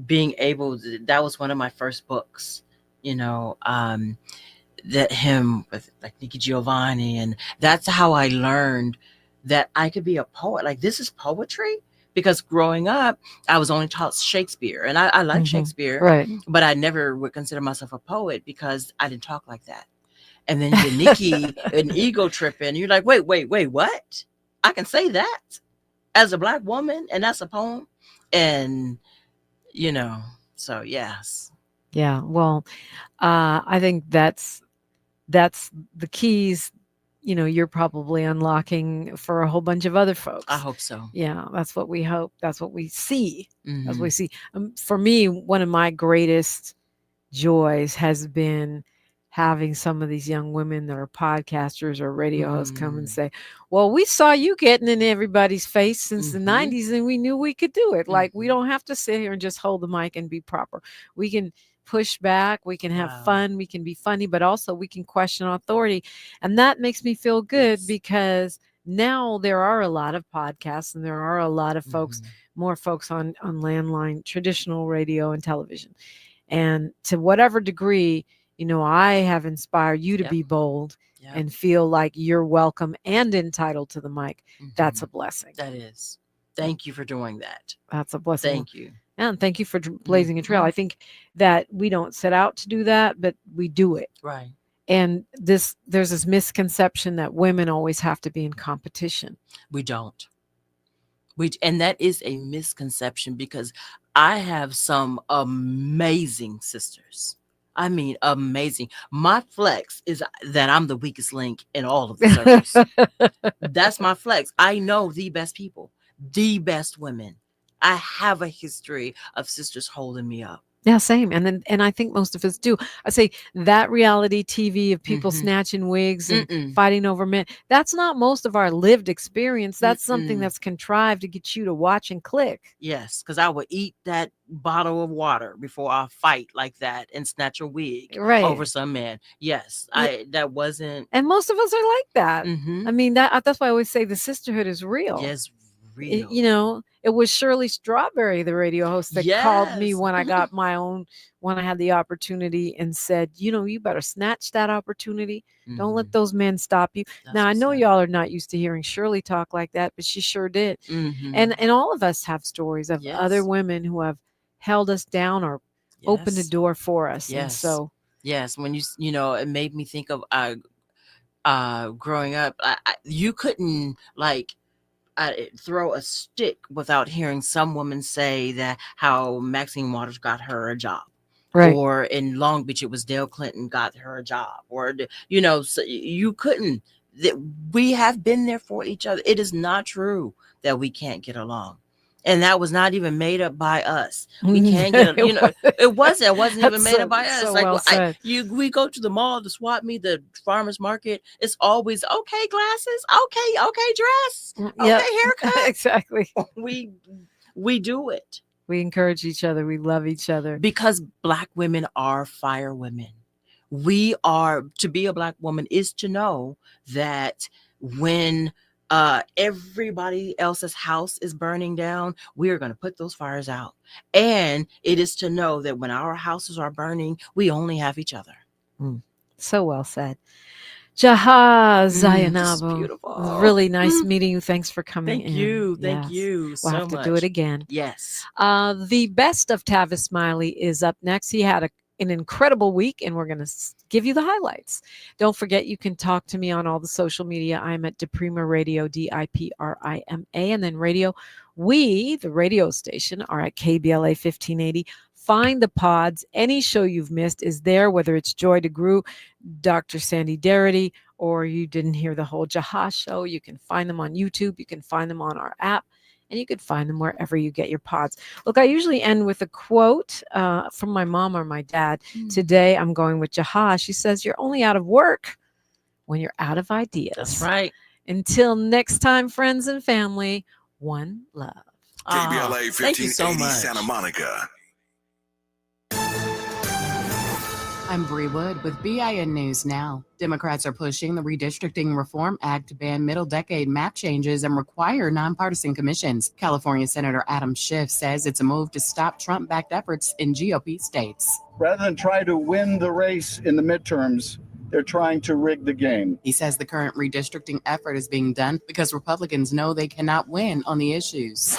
being able to, that was one of my first books, that him with like Nikki Giovanni. And that's how I learned that I could be a poet. Like, this is poetry. Because growing up, I was only taught Shakespeare, and I like Shakespeare, right? But I never would consider myself a poet because I didn't talk like that. And then you Nikki, an ego trip in. You're like, wait, what? I can say that as a Black woman, and that's a poem. And, so yes. Yeah. Well, I think that's the keys, you're probably unlocking for a whole bunch of other folks. I hope so. Yeah. That's what we hope. That's what we see. That's what we see. For me, one of my greatest joys has been having some of these young women that are podcasters or radio hosts come and say, well, we saw you getting in everybody's face since the 90s and we knew we could do it. Like, we don't have to sit here and just hold the mic and be proper. We can push back, we can have fun, we can be funny, but also we can question authority. And that makes me feel good because now there are a lot of podcasts and there are a lot of folks, more folks on landline, traditional radio and television. And to whatever degree, you know, I have inspired you to be bold and feel like you're welcome and entitled to the mic. That's a blessing. That is. Thank you for doing that. That's a blessing. Thank you. And thank you for blazing a trail. I think that we don't set out to do that, but we do it. Right. And there's this misconception that women always have to be in competition. We don't. And that is a misconception because I have some amazing sisters. I mean, amazing. My flex is that I'm the weakest link in all of the circles. That's my flex. I know the best people, the best women. I have a history of sisters holding me up. Yeah, same. And I think most of us do. I say that reality TV of people snatching wigs and fighting over men, that's not most of our lived experience. That's something that's contrived to get you to watch and click. Yes, because I would eat that bottle of water before I fight like that and snatch a wig over some man. Yes, that wasn't. And most of us are like that. I mean, that's why I always say the sisterhood is real. Yes, real. You know, it was Shirley Strawberry, the radio host, that called me when I got my own, when I had the opportunity, and said, you know, you better snatch that opportunity. Don't let those men stop you. Now, I know y'all are not used to hearing Shirley talk like that, but she sure did. And all of us have stories of other women who have held us down or opened a door for us. Yes. And so, yes, when you know, it made me think of growing up. You couldn't throw a stick without hearing some woman say that how Maxine Waters got her a job. Right. Or in Long Beach, it was Dale Clinton got her a job. Or, you know, so you couldn't. We have been there for each other. It is not true that we can't get along. And that was not even made up by us. We can't get, you know, it wasn't even made up by us. So like well we go to the mall, the swap meet, the farmer's market. It's always okay, glasses, okay, dress, okay, haircut. Exactly. We do it. We encourage each other. We love each other. Because Black women are fire women. To be a Black woman is to know that when everybody else's house is burning down, we are going to put those fires out. And it is to know that when our houses are burning, we only have each other. So well said. Jaha Zainabu. Beautiful. Really nice meeting you. Thanks for coming in. Thank you so We'll have to do it again. Yes. The best of Tavis Smiley is up next. He had an incredible week, and we're going to give you the highlights. Don't forget, you can talk to me on all the social media. I'm at DiPrima Radio, DiPrima, and then radio. We, the radio station, are at KBLA 1580. Find the pods. Any show you've missed is there, whether it's Joy DeGroot, Dr. Sandy Darity, or you didn't hear the whole Jaha show. You can find them on YouTube. You can find them on our app. And you could find them wherever you get your pods. Look, I usually end with a quote from my mom or my dad. Today, I'm going with Jaha. She says, you're only out of work when you're out of ideas. That's right. Until next time, friends and family, one love. KBLA 1580 so much. Santa Monica. I'm Bree Wood with BIN News Now. Democrats are pushing the Redistricting Reform Act to ban middle-decade map changes and require nonpartisan commissions. California Senator Adam Schiff says it's a move to stop Trump-backed efforts in GOP states. Rather than try to win the race in the midterms, they're trying to rig the game. He says the current redistricting effort is being done because Republicans know they cannot win on the issues.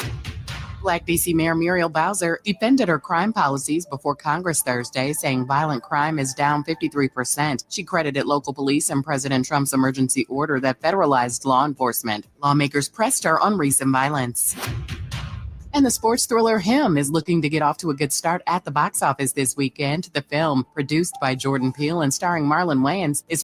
Black D.C. Mayor Muriel Bowser defended her crime policies before Congress Thursday, saying violent crime is down 53%. She credited local police and President Trump's emergency order that federalized law enforcement. Lawmakers pressed her on recent violence. And the sports thriller Him is looking to get off to a good start at the box office this weekend. The film, produced by Jordan Peele and starring Marlon Wayans, is